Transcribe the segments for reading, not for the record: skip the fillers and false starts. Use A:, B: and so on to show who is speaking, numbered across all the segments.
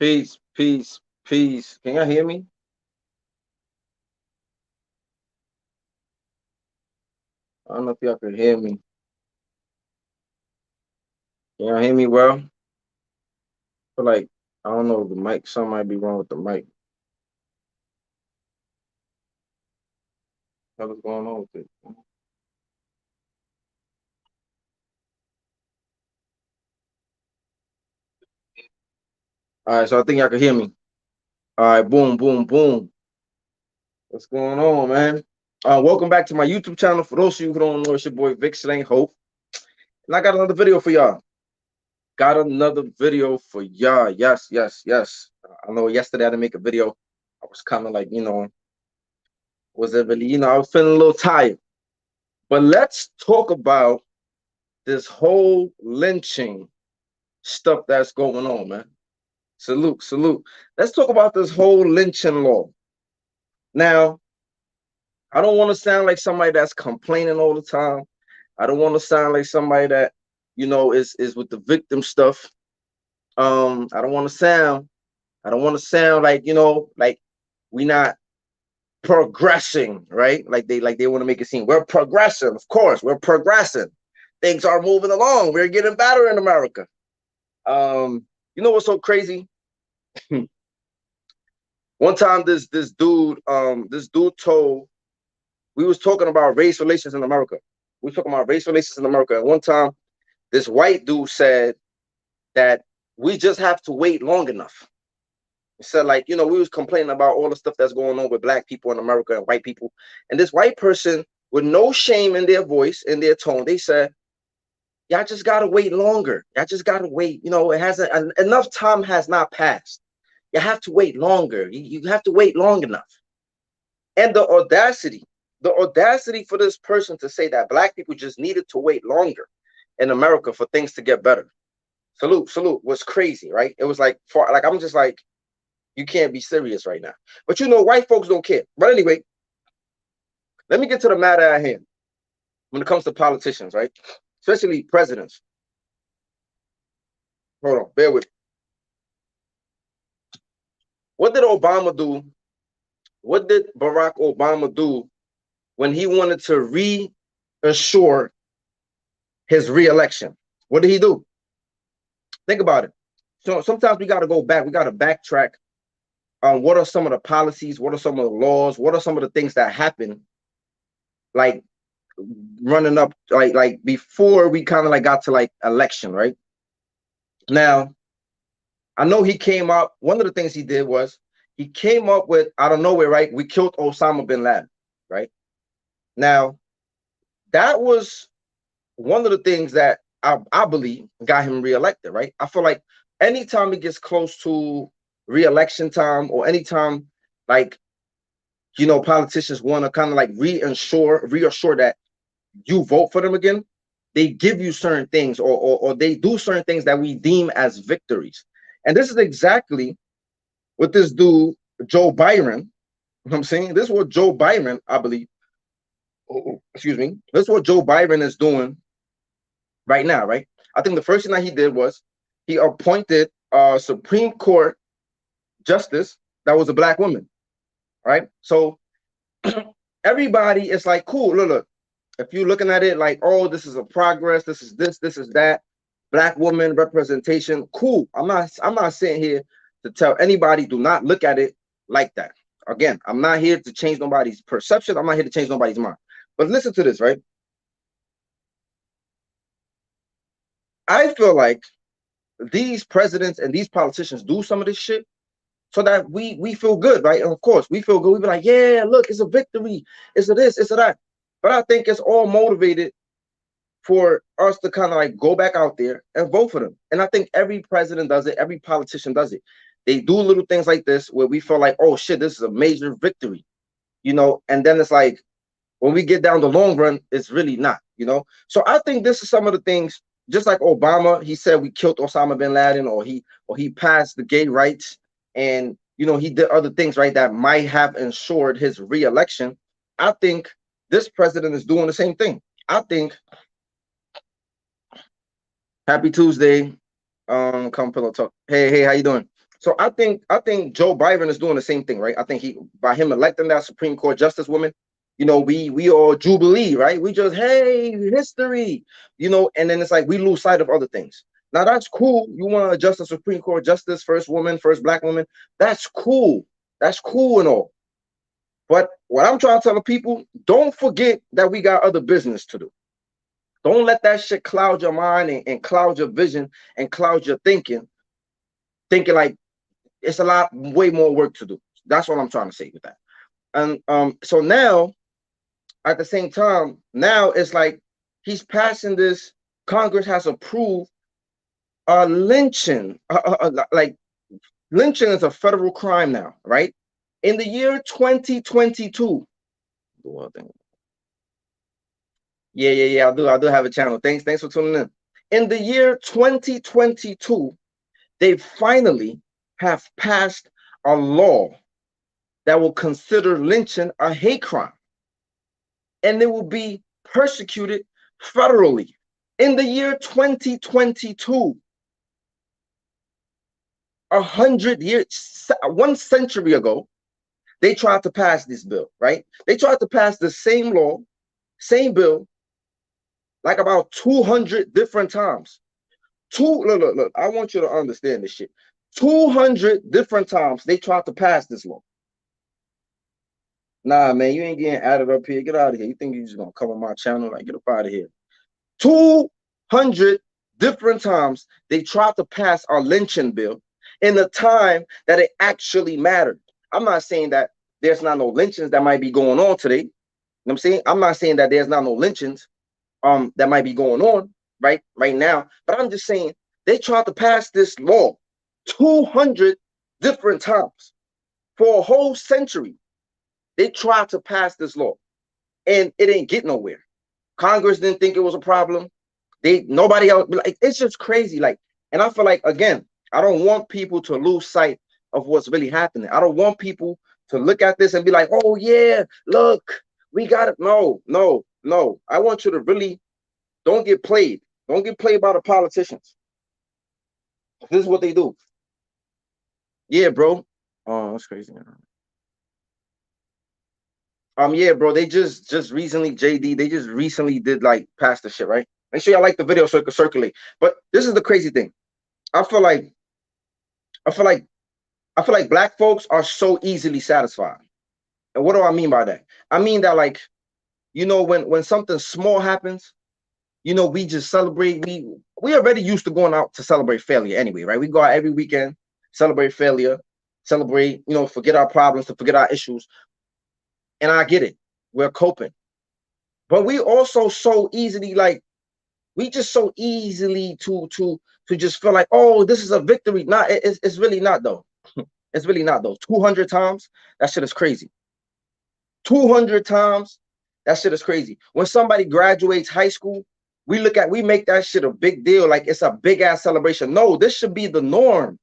A: Peace, peace, peace. Can y'all hear me? I don't know if y'all can hear me. Can y'all hear me well? Feel like I don't know the mic. Something might be wrong with the mic. What's going on with it? All right, so I think y'all can hear me. All right, boom, boom, boom. What's going on, man? Welcome back to my YouTube channel. For those of you who don't know, it's your boy Vic Slang Hope, and I got another video for y'all. Got another video for y'all. Yes, yes, yes. I know yesterday I didn't make a video. I was kind of like, was it really, I was feeling a little tired. But let's talk about this whole lynching stuff that's going on, man. Salute, salute. Let's talk about this whole lynching law. Now, I don't want to sound like somebody that's complaining all the time. I don't want to sound like somebody that, is with the victim stuff. I don't want to sound, like, like we not progressing, right? Like they want to make it seem we're progressing. Of course, we're progressing. Things are moving along. We're getting better in America. You know what's so crazy? One time this dude told, we was talking about race relations in America. We was talking about race relations in America. And one time this white dude said that we just have to wait long enough. He said, like, we was complaining about all the stuff that's going on with black people in America and white people. And this white person, with no shame in their voice, in their tone, they said, y'all just gotta wait longer. Y'all just gotta wait. It hasn't, enough time has not passed. You have to wait longer. You have to wait long enough. And the audacity for this person to say that black people just needed to wait longer in America for things to get better. Salute, salute was crazy, right? It was like, I'm just like, you can't be serious right now. But white folks don't care. But anyway, let me get to the matter at hand. When it comes to politicians, right? Especially presidents. Hold on, bear with me. What did Obama do? What did Barack Obama do when he wanted to reassure his reelection? What did he do? Think about it. So sometimes we got to go back. We got to backtrack on what are some of the policies, what are some of the laws, what are some of the things that happen, like running up, like before we kind of like got to like election, right? Now, I know he came up. One of the things he did was he came up with, out of nowhere, right? We killed Osama bin Laden, right? Now, that was one of the things that I believe got him reelected, right? I feel like anytime it gets close to reelection time, or anytime like politicians want to kind of like reassure that you vote for them again, they give you certain things, or they do certain things that we deem as victories. And this is exactly what this dude Joe Byron, you know what I'm saying, this is what Joe Byron, I believe, excuse me, this is what Joe Byron is doing right now, right? I think the first thing that he did was he appointed a Supreme Court justice that was a black woman, right? So everybody is like, cool, look, if you're looking at it like, oh, this is a progress, this is that, black woman representation, cool. I'm not sitting here to tell anybody, do not look at it like that. Again, I'm not here to change nobody's perception. I'm not here to change nobody's mind. But listen to this, right? I feel like these presidents and these politicians do some of this shit so that we feel good, right? And of course, we feel good. We be like, yeah, look, it's a victory. It's a this, it's a that. But I think it's all motivated for us to kind of like go back out there and vote for them. And I think every president does it. Every politician does it. They do little things like this where we feel like, oh shit, this is a major victory, and then it's like, when we get down the long run, it's really not, So I think this is some of the things, just like Obama, he said we killed Osama bin Laden, or he passed the gay rights, and he did other things, right, that might have ensured his re-election. I think this president is doing the same thing. I think, happy Tuesday, come pillow talk. Hey, how you doing? So I think Joe Biden is doing the same thing, right? I think he by him electing that Supreme Court justice woman, we all jubilee, right? We just hey history, and then it's like we lose sight of other things. Now that's cool. You want to adjust the Supreme Court justice, first woman, first black woman. That's cool. That's cool and all. But what I'm trying to tell the people, don't forget that we got other business to do. Don't let that shit cloud your mind and cloud your vision and cloud your thinking like it's a lot way more work to do. That's what I'm trying to say with that. And so now at the same time, now it's like he's passing this. Congress has approved lynching. Like lynching is a federal crime now, right? In the year 2022. Yeah. I do have a channel. Thanks for tuning in. In the year 2022, they finally have passed a law that will consider lynching a hate crime, and it will be persecuted federally. In the year 2022, 100 years, 1 century ago, they tried to pass this bill, right? They tried to pass the same law, same bill, like about 200 different times. Look, I want you to understand this shit. 200 different times they tried to pass this law. Nah, man, you ain't getting added up here. Get out of here. You think you're just gonna come on my channel? Like, get up out of here. 200 different times they tried to pass our lynching bill in the time that it actually mattered. I'm not saying that there's not no lynchings that might be going on today. You know what I'm saying? I'm not saying that there's not no lynchings that might be going on right now, but I'm just saying they tried to pass this law 200 different times for a whole century. They tried to pass this law and it ain't get nowhere. Congress didn't think it was a problem. Nobody else, like, it's just crazy. Like, and I feel like, again, I don't want people to lose sight of what's really happening. I don't want people to look at this and be like, oh yeah, look, we got it. No. I want you to really don't get played. Don't get played by the politicians. This is what they do. Yeah, bro. Oh, that's crazy. Yeah, bro. They just recently, JD, they just recently did like pass the shit, right? Make sure y'all like the video so it can circulate. But this is the crazy thing. I feel like black folks are so easily satisfied. And what do I mean by that? I mean that, like, when something small happens, we just celebrate. We already used to going out to celebrate failure anyway, right? We go out every weekend, celebrate failure, celebrate, forget our problems, to forget our issues. And I get it. We're coping. But we also so easily, like, we just so easily to just feel like, oh, this is a victory. Not, it's really not though. It's really not though. 200 times, that shit is crazy. 200 times, that shit is crazy. When somebody graduates high school, we make that shit a big deal, like it's a big ass celebration. No, this should be the norm.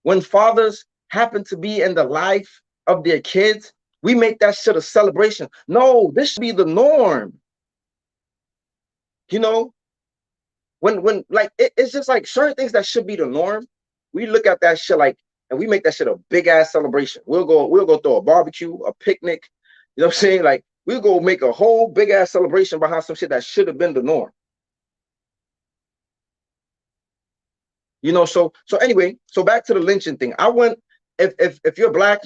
A: When fathers happen to be in the life of their kids, we make that shit a celebration. No, this should be the norm. When like it's just like certain things that should be the norm. We look at that shit like, and we make that shit a big ass celebration. We'll go throw a barbecue, a picnic. You know what I'm saying? Like, we'll go make a whole big ass celebration behind some shit that should have been the norm. So anyway, so back to the lynching thing. I want, if you're black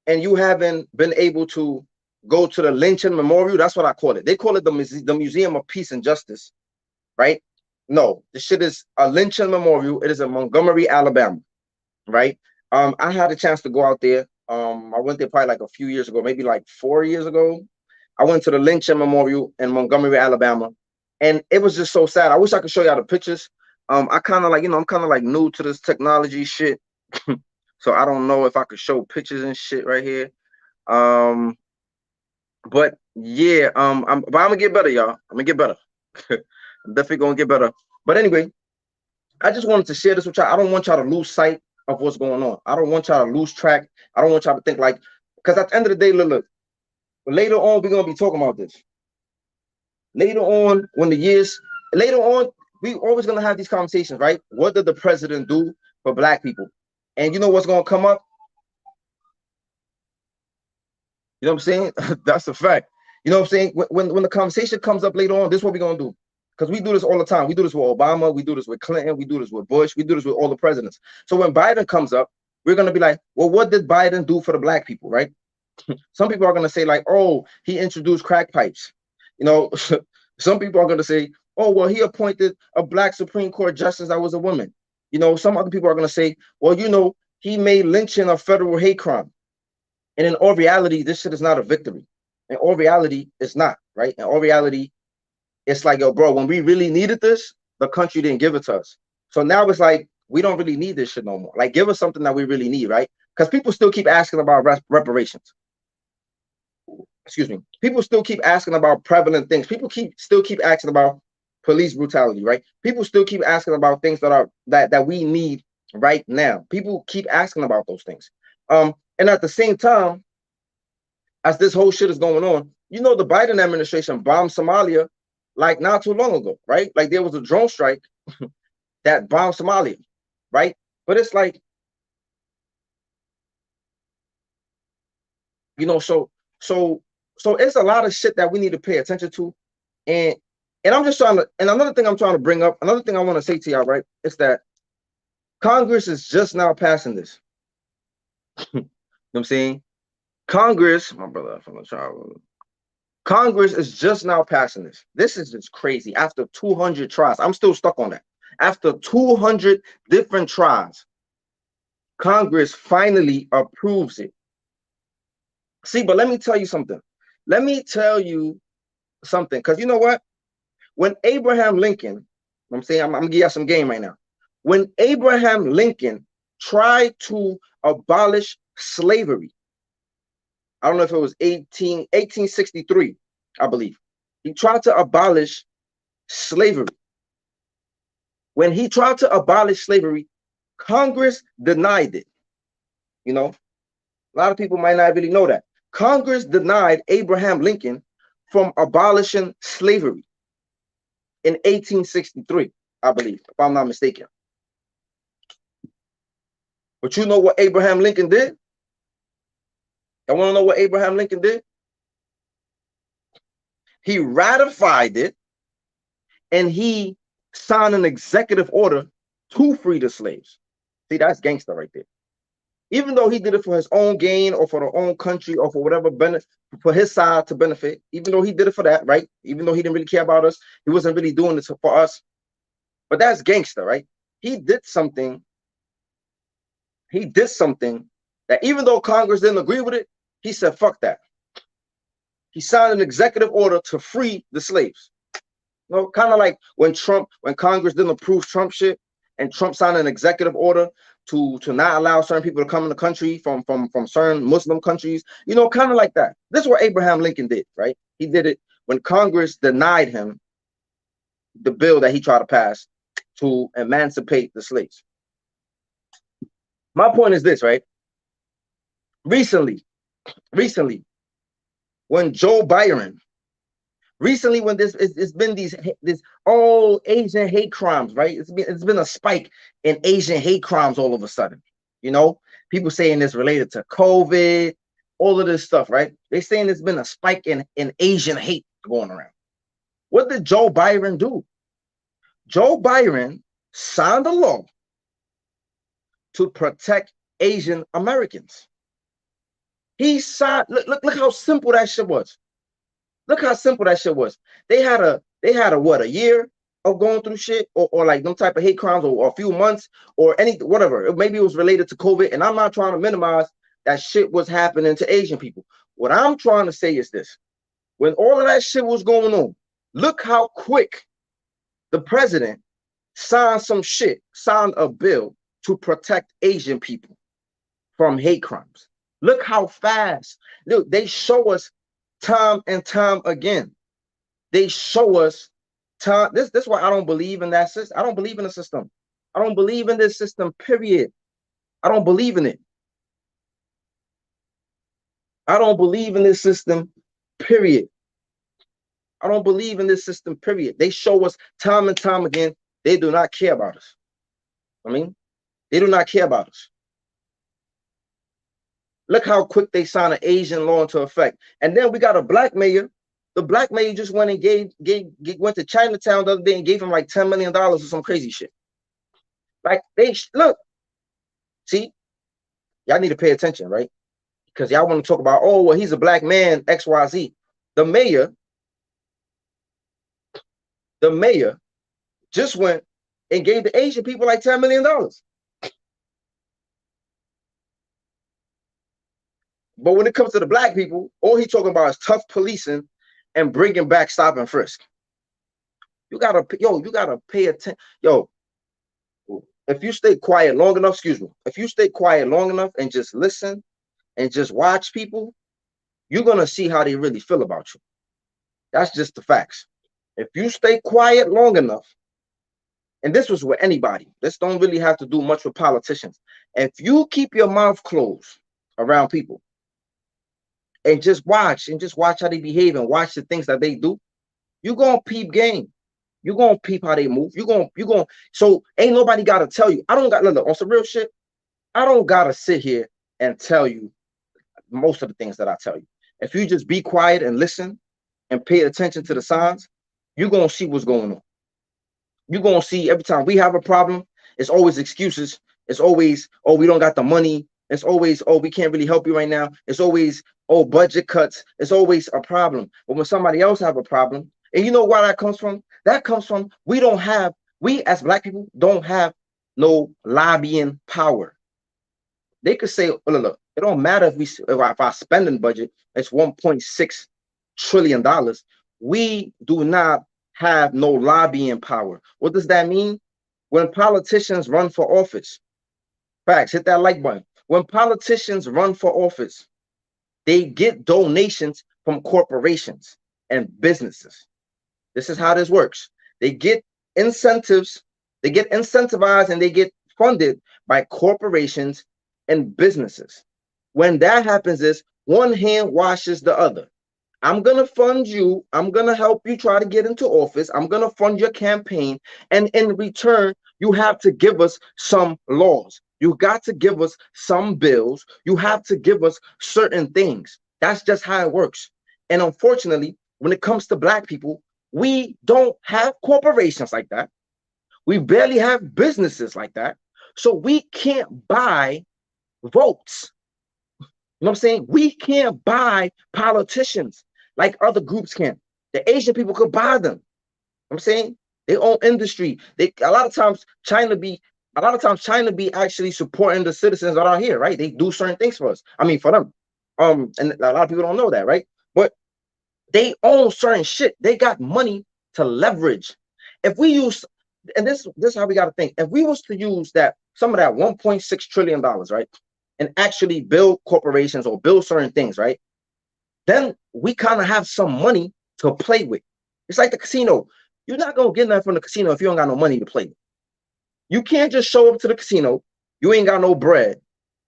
A: and you haven't been able to go to the lynching memorial, that's what I call it. They call it the Museum of Peace and Justice, right? No, the shit is a lynching memorial. It is in Montgomery, Alabama, right? I had a chance to go out there. I went there probably like a few years ago, maybe like 4 years ago. I went to the lynching memorial in Montgomery, Alabama, and it was just so sad. I wish I could show y'all the pictures. I kind of like, I'm kind of like new to this technology shit. So I don't know if I could show pictures and shit right here. But yeah, I'm gonna get better, y'all. I'm gonna get better. I'm definitely gonna get better. But anyway, I just wanted to share this with y'all. I don't want y'all to lose sight of what's going on. I don't want y'all to lose track. I don't want y'all to think like, because at the end of the day, look, later on, we're gonna be talking about this. Later on, we always gonna have these conversations, right? What did the president do for black people? And you know what's gonna come up? You know what I'm saying? That's a fact. You know what I'm saying? When the conversation comes up later on, this is what we're gonna do. Because we do this all the time. We do this with Obama, we do this with Clinton, we do this with Bush, we do this with all the presidents. So when Biden comes up, we're gonna be like, well, what did Biden do for the black people, right? Some people are gonna say, like, oh, he introduced crack pipes. You know, some people are gonna say, oh, well, he appointed a black Supreme Court justice that was a woman. You know, some other people are gonna say, well, you know, he made lynching a federal hate crime. And in all reality, this shit is not a victory. In all reality, it's not, right? In all reality, it's like, yo, bro, when we really needed this, the country didn't give it to us. So now it's like, we don't really need this shit no more. Like, give us something that we really need, right? Because people still keep asking about reparations. Excuse me. People still keep asking about prevalent things. People still keep asking about police brutality, right? People still keep asking about things that we need right now. People keep asking about those things. And at the same time, as this whole shit is going on, you know, the Biden administration bombed Somalia like not too long ago, right? Like there was a drone strike that bombed Somalia, right? But it's like, you know, so it's a lot of shit that we need to pay attention to. And I'm just trying to, and another thing I'm trying to bring up, another thing I want to say to y'all, right, is that Congress is just now passing this. You know what I'm saying? Congress, my brother from the child. Congress is just now passing this. This is just crazy. After 200 tries, I'm still stuck on that. After 200 different tries, Congress finally approves it. See, but let me tell you something. Let me tell you something, because you know what? When Abraham Lincoln, I'm saying, I'm gonna give you some game right now. When Abraham Lincoln tried to abolish slavery, I don't know if it was 1863, I believe. He tried to abolish slavery. When he tried to abolish slavery, Congress denied it. You know, a lot of people might not really know that. Congress denied Abraham Lincoln from abolishing slavery in 1863, I believe, if I'm not mistaken. But you know what Abraham Lincoln did? I want to know what Abraham Lincoln did? He ratified it and he signed an executive order to free the slaves. See, that's gangster right there. Even though he did it for his own gain or for their own country or for whatever benefit, for his side to benefit, even though he did it for that, right? Even though he didn't really care about us, he wasn't really doing this for us. But that's gangster, right? He did something. He did something that even though Congress didn't agree with it, he said, fuck that. He signed an executive order to free the slaves. You know, kind of like when Congress didn't approve Trump shit, and Trump signed an executive order to not allow certain people to come in the country from certain Muslim countries, you know, kind of like that. This is what Abraham Lincoln did, right? He did it when Congress denied him the bill that he tried to pass to emancipate the slaves. My point is this, right? Recently, when Joe Biden, when it's been this all Asian hate crimes, right? It's been a spike in Asian hate crimes all of a sudden. You know, people saying it's related to COVID, all of this stuff, right? They're saying there's been a spike in Asian hate going around. What did Joe Biden do? Joe Biden signed a law to protect Asian Americans. He signed, look how simple that shit was. Look how simple that shit was. They had a what, a year of going through shit, or like them type of hate crimes, or a few months, or any whatever. Maybe it was related to COVID. And I'm not trying to minimize that shit was happening to Asian people. What I'm trying to say is this: when all of that shit was going on, look how quick the president signed a bill to protect Asian people from hate crimes. Look how fast. Look, they show us time and time again. They show us time. This is why I don't believe in that system. I don't believe in the system. I don't believe in this system, period. I don't believe in it. I don't believe in this system, period. I don't believe in this system, period. They show us time and time again, they do not care about us. I mean, they do not care about us. Look how quick they sign an Asian law into effect. And then we got a black mayor. The black mayor just went and went to Chinatown the other day and gave him like $10 million or some crazy shit. Like look, see, y'all need to pay attention, right? Because y'all want to talk about, oh, well, he's a black man, XYZ. The mayor just went and gave the Asian people like $10 million. But when it comes to the black people, all he talking about is tough policing and bringing back stop and frisk. You gotta pay attention. Yo, if you stay quiet long enough, if you stay quiet long enough and just listen and just watch people, you're gonna see how they really feel about you. That's just the facts. If you stay quiet long enough, and this was with anybody, this don't really have to do much with politicians. If you keep your mouth closed around people and just watch how they behave and watch the things that they do, you're gonna peep game. You're gonna peep how they move. You're gonna so ain't nobody gotta tell you. I don't got look on some real shit. I don't gotta sit here and tell you most of the things that I tell you. If you just be quiet and listen and pay attention to the signs, you're gonna see what's going on. You're gonna see every time we have a problem, it's always excuses. It's always, oh, we don't got the money. It's always, oh, we can't really help you right now. It's always, oh, budget cuts. It's always a problem. But when somebody else have a problem, and you know where that comes from? That comes from we as black people don't have no lobbying power. They could say, oh, look, it don't matter if our spending budget is $1.6 trillion. We do not have no lobbying power. What does that mean? When politicians run for office, facts, hit that like button. When politicians run for office, they get donations from corporations and businesses. This is how this works. They get incentives, they get incentivized, and they get funded by corporations and businesses. When that happens is one hand washes the other. I'm going to fund you. I'm going to help you try to get into office. I'm going to fund your campaign. And in return, you have to give us some laws. You got to give us some bills. You have to give us certain things. That's just how it works. And unfortunately, when it comes to black people, we don't have corporations like that. We barely have businesses like that. So we can't buy votes. You know what I'm saying? We can't buy politicians like other groups can. The Asian people could buy them. You know what I'm saying? They own industry. A lot of times China be actually supporting the citizens that are here, right? They do certain things for us. I mean, for them. And a lot of people don't know that, right? But they own certain shit. They got money to leverage. If we use, and this is how we got to think. If we was to use some of that $1.6 trillion, right, and actually build corporations or build certain things, right, then we kind of have some money to play with. It's like the casino. You're not gonna get nothing from the casino if you don't got no money to play with. You can't just show up to the casino, you ain't got no bread,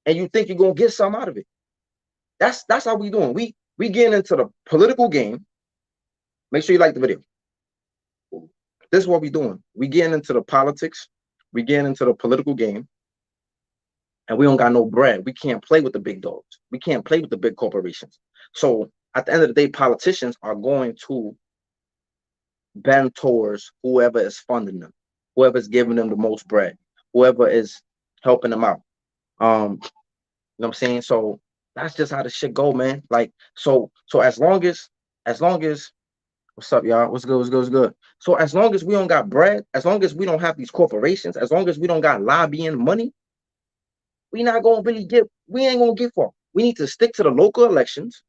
A: and you think you're gonna get something out of it. That's how we doing. We getting into the political game. Make sure you like the video. This is what we doing. We getting into the politics. We getting into the political game. And we don't got no bread. We can't play with the big dogs. We can't play with the big corporations. So at the end of the day, politicians are going to bend towards whoever is funding them, whoever is giving them the most bread, whoever is helping them out. You know what I'm saying? So that's just how the shit go, man. Like, so as long as what's up, y'all? What's good? So as long as we don't got bread, as long as we don't have these corporations, as long as we don't got lobbying money, we ain't gonna get far. We need to stick to the local elections,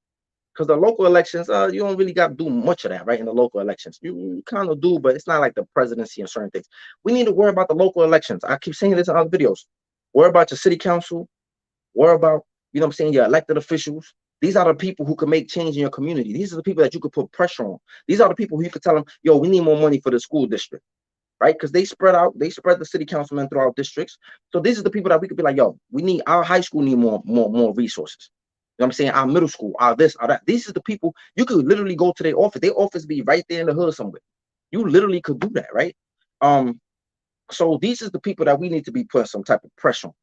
A: because the local elections, you don't really got to do much of that, right? In the local elections, you kind of do, but it's not like the presidency and certain things. We need to worry about the local elections. I keep saying this in other videos. Worry about your city council. Worry about, you know what I'm saying, your elected officials. These are the people who can make change in your community. These are the people that you could put pressure on. These are the people who you could tell them, yo, we need more money for the school district, right? Because they spread the city councilmen throughout districts. So these are the people that we could be like, yo, our high school need more resources. You know what I'm saying? Our middle school, our this, our that. These are the people you could literally go to their office. Their office be right there in the hood somewhere. You literally could do that, right? So these are the people that we need to be putting some type of pressure on.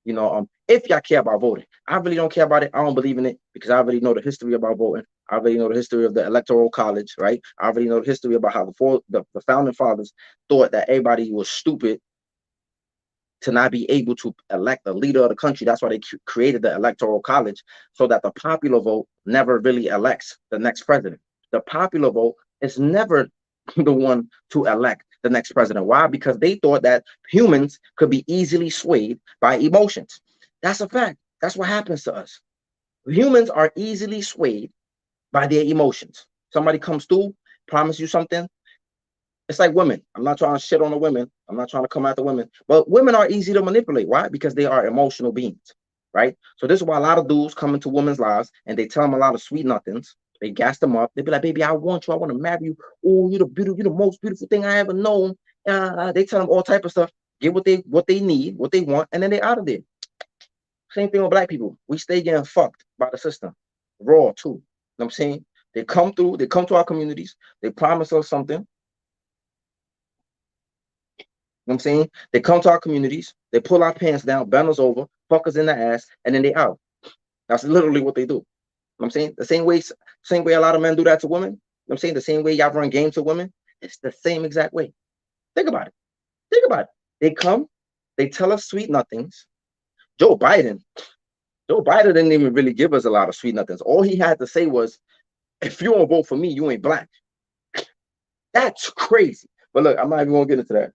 A: If y'all care about voting. I really don't care about it. I don't believe in it because I already know the history about voting. I already know the history of the electoral college, right? I already know the history about how the founding fathers thought that everybody was stupid to not be able to elect a leader of the country. That's why they created the electoral college, so that the popular vote never really elects the next president. The popular vote is never the one to elect the next president. Why? Because they thought that humans could be easily swayed by emotions. That's a fact. That's what happens to us. Humans are easily swayed by their emotions. Somebody comes through, promise you something. It's like women. I'm not trying to shit on the women. I'm not trying to come at the women, but women are easy to manipulate. Why? Because they are emotional beings, right? So this is why a lot of dudes come into women's lives and they tell them a lot of sweet nothings. They gas them up. They be like, "Baby, I want you. I want to marry you. Oh, you're the beautiful, you're the most beautiful thing I ever known." They tell them all type of stuff. Get what they need, what they want, and then they out of there. Same thing with black people. We stay getting fucked by the system, raw too. You know what I'm saying? They come through. They come to our communities. They promise us something. You know what I'm saying? They come to our communities, they pull our pants down, bend us over, fuck us in the ass, and then they out. That's literally what they do. You know what I'm saying? The same way a lot of men do that to women. You know what I'm saying? The same way y'all run games to women, it's the same exact way. Think about it. Think about it. They come, they tell us sweet nothings. Joe Biden, Joe Biden didn't even really give us a lot of sweet nothings. All he had to say was, if you don't vote for me, you ain't black. That's crazy. But look, I'm not even gonna get into that.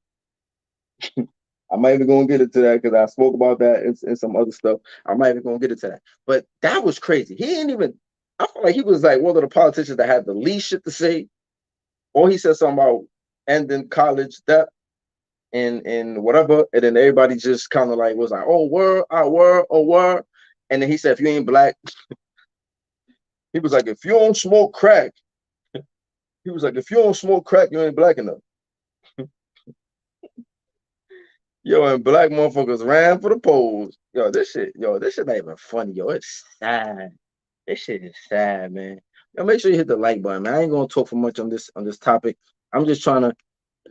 A: I'm not even gonna get into that because I spoke about that and some other stuff. I'm not even gonna get into that. But that was crazy. He ain't even. I feel like he was like one of the politicians that had the least shit to say. Or he said something about ending college debt and whatever, and then everybody just kind of like was like, "Oh word, word, oh word," and then he said, "If you ain't black," he was like, "If you don't smoke crack," he was like, "If you don't smoke crack, you ain't black enough." Yo, and black motherfuckers ran for the polls. Yo, this shit not even funny, yo. It's sad. This shit is sad, man. Yo, make sure you hit the like button, man. I ain't gonna talk for much on this topic. I'm just trying to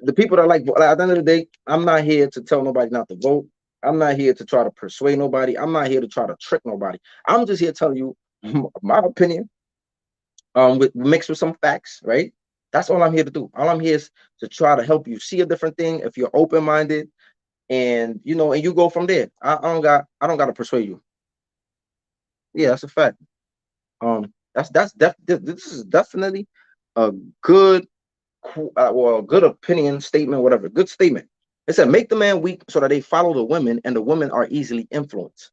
A: the people that like at the end of the day, I'm not here to tell nobody not to vote. I'm not here to try to persuade nobody. I'm not here to try to trick nobody. I'm just here telling you my opinion, with mixed with some facts, right? That's all I'm here to do. All I'm here is to try to help you see a different thing if you're open-minded, and and you go from there. I don't got to persuade you. Yeah, that's a fact. This is definitely a good well, good opinion statement, whatever. Good statement. It said, make the man weak so that they follow the women, and the women are easily influenced.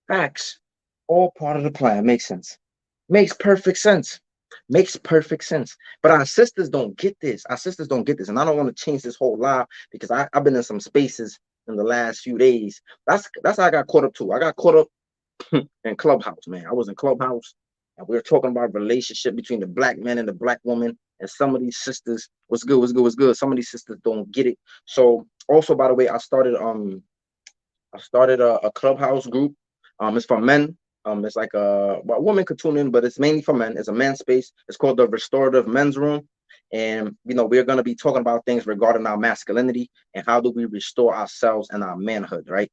A: Facts. All part of the plan. Makes sense. Makes perfect sense. Makes perfect sense. But our sisters don't get this. Our sisters don't get this. And I don't want to change this whole live because I've been in some spaces in the last few days. That's how I got caught up too. I got caught up in Clubhouse, man. I was in Clubhouse and we were talking about relationship between the black man and the black woman. And some of these sisters, what's good, what's good, what's good. Some of these sisters don't get it. So also, by the way, I started a Clubhouse group. It's for men. It's like a woman could tune in, but it's mainly for men. It's a men's space. It's called the Restorative Men's Room, and we're gonna be talking about things regarding our masculinity and how do we restore ourselves and our manhood, right?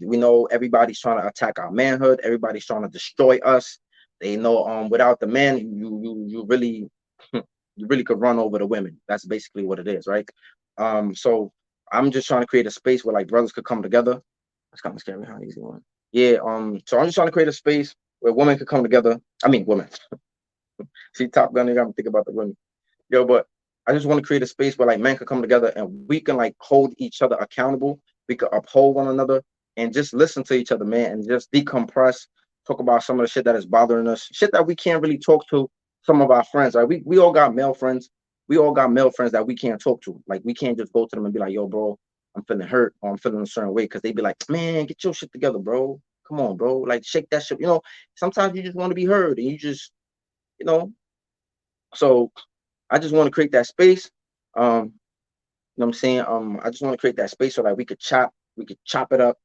A: We know everybody's trying to attack our manhood. Everybody's trying to destroy us. They know without the man, you really you really could run over the women. That's basically what it is, right? So I'm just trying to create a space where like brothers could come together. That's kind of scary how easy one. Yeah. So I'm just trying to create a space where women could come together. I mean, women. See, Top Gun, they got me think about the women. Yo, but I just want to create a space where like men could come together and we can like hold each other accountable. We could uphold one another and just listen to each other, man, and just decompress, talk about some of the shit that is bothering us, shit that we can't really talk to some of our friends. Right? We all got male friends. We all got male friends that we can't talk to. Like we can't just go to them and be like, yo, bro, I'm feeling hurt or I'm feeling a certain way because they be like, man, get your shit together, bro. Come on, bro. Like shake that shit. Sometimes you just want to be heard and you just, you know. So I just want to create that space. You know what I'm saying? I just want to create that space so that we could chop it up,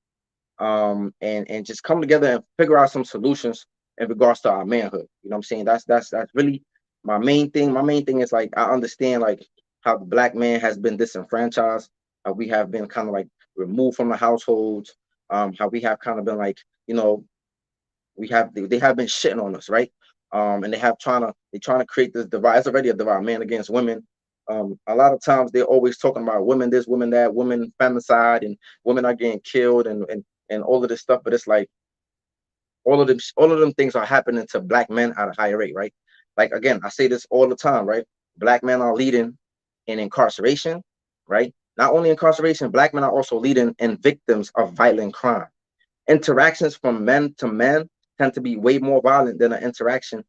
A: and just come together and figure out some solutions in regards to our manhood. You know what I'm saying? That's really my main thing. My main thing is like I understand like how the black man has been disenfranchised. We have been kind of like removed from the households. how we have kind of been like, you know, they have been shitting on us, right? And they trying to create this divide. It's already a divide, man against women. A lot of times they're always talking about women this, women that, women femicide, and women are getting killed, and all of this stuff. But it's like all of them things are happening to black men at a higher rate, right? Like again, I say this all the time, right? Black men are leading in incarceration, right? Not only incarceration, black men are also leading in victims of violent crime. Interactions from men to men tend to be way more violent than an interaction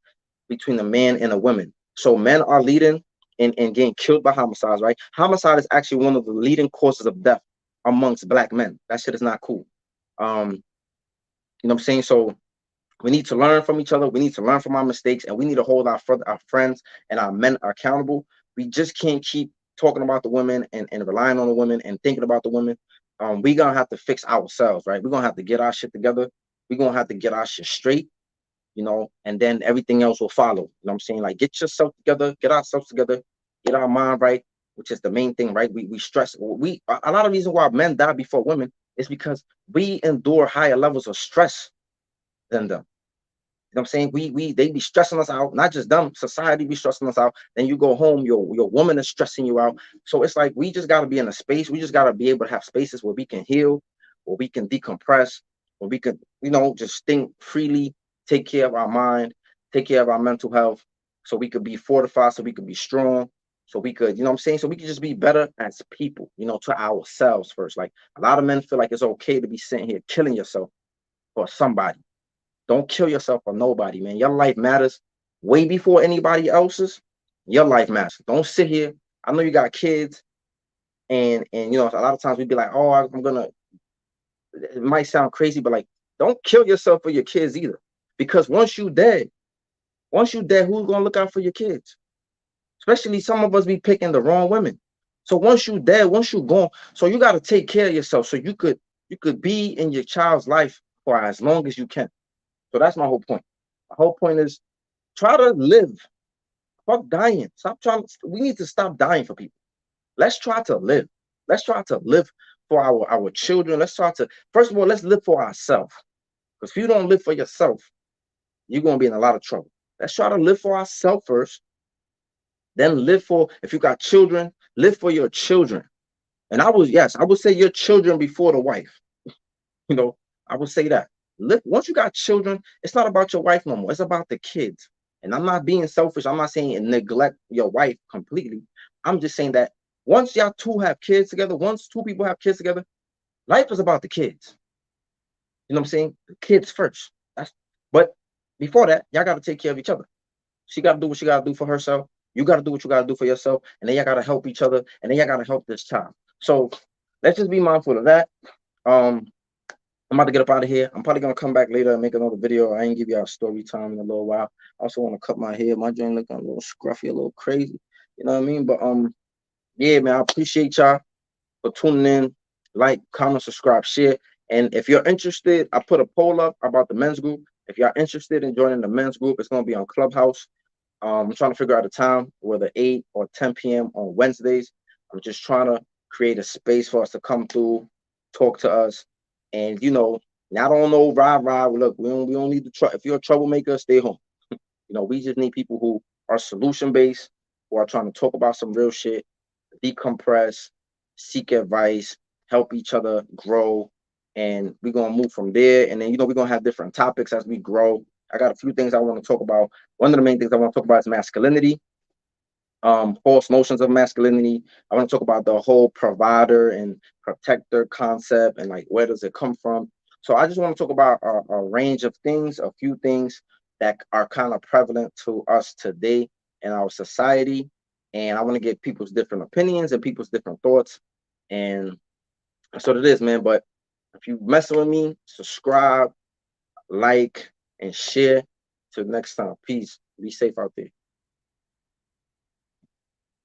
A: between a man and a woman. So men are leading in getting killed by homicides, right? Homicide is actually one of the leading causes of death amongst black men. That shit is not cool. You know what I'm saying? So we need to learn from each other. We need to learn from our mistakes, and we need to hold our friends and our men accountable. We just can't keep talking about the women and relying on the women and thinking about the women. We gonna have to fix ourselves, right? We're gonna have to get our shit together. We're gonna have to get our shit straight, and then everything else will follow. You know what I'm saying? Like, get yourself together, get ourselves together, get our mind right, which is the main thing, right? We stress. A lot of reason why men die before women is because we endure higher levels of stress than them. You know what I'm saying? They be stressing us out, not just them, society be stressing us out. Then you go home, your woman is stressing you out. So it's like we just gotta be in a space. We just gotta be able to have spaces where we can heal, where we can decompress, where we can, just think freely, take care of our mind, take care of our mental health, so we could be fortified, so we could be strong, so we could, you know what I'm saying? So we could just be better as people, to ourselves first. Like a lot of men feel like it's okay to be sitting here killing yourself for somebody. Don't kill yourself for nobody, man. Your life matters way before anybody else's. Your life matters. Don't sit here. I know you got kids, and a lot of times we'd be like, oh, I'm gonna. It might sound crazy, but like, don't kill yourself for your kids either, because once you dead, who's gonna look out for your kids? Especially some of us be picking the wrong women. So once you dead, once you gone, so you got to take care of yourself so you could be in your child's life for as long as you can. So that's my whole point. My whole point is try to live. Fuck dying. Stop trying. We need to stop dying for people. Let's try to live. Let's try to live for our children. Let's try to, first of all, let's live for ourselves. Because if you don't live for yourself, you're gonna be in a lot of trouble. Let's try to live for ourselves first. Then live for, if you got children, live for your children. And I would say your children before the wife. You know, I would say that. Once you got children, it's not about your wife no more. It's about the kids. And I'm not being selfish. I'm not saying neglect your wife completely. I'm just saying that once y'all two have kids together, once two people have kids together, life is about the kids. You know what I'm saying? The kids first. But before that, y'all got to take care of each other. She got to do what she got to do for herself. You got to do what you got to do for yourself. And then y'all got to help each other. And then y'all got to help this child. So let's just be mindful of that. Um, I'm about to get up out of here. I'm probably gonna come back later and make another video. I ain't give y'all story time in a little while. I also want to cut my hair. My joint looking a little scruffy, a little crazy. You know what I mean? But yeah, man, I appreciate y'all for tuning in. Like, comment, subscribe, share. And if you're interested, I put a poll up about the men's group. If y'all interested in joining the men's group, it's gonna be on Clubhouse. I'm trying to figure out a time, whether 8 or 10 p.m. on Wednesdays. I'm just trying to create a space for us to come through, talk to us, and I don't know, rah. Look, we don't need to. If you're a troublemaker, stay home. We just need people who are solution based, who are trying to talk about some real shit, decompress, seek advice, help each other grow, and we're gonna move from there. And then we're gonna have different topics as we grow. I got a few things I want to talk about. One of the main things I want to talk about is masculinity, false notions of masculinity. I want to talk about the whole provider and protector concept and like where does it come from. So I just want to talk about a range of things, a few things that are kind of prevalent to us today in our society. And I want to get people's different opinions and people's different thoughts. And that's what it is, man. But if you messing with me, subscribe, like, and share. Till next time. Peace. Be safe out there.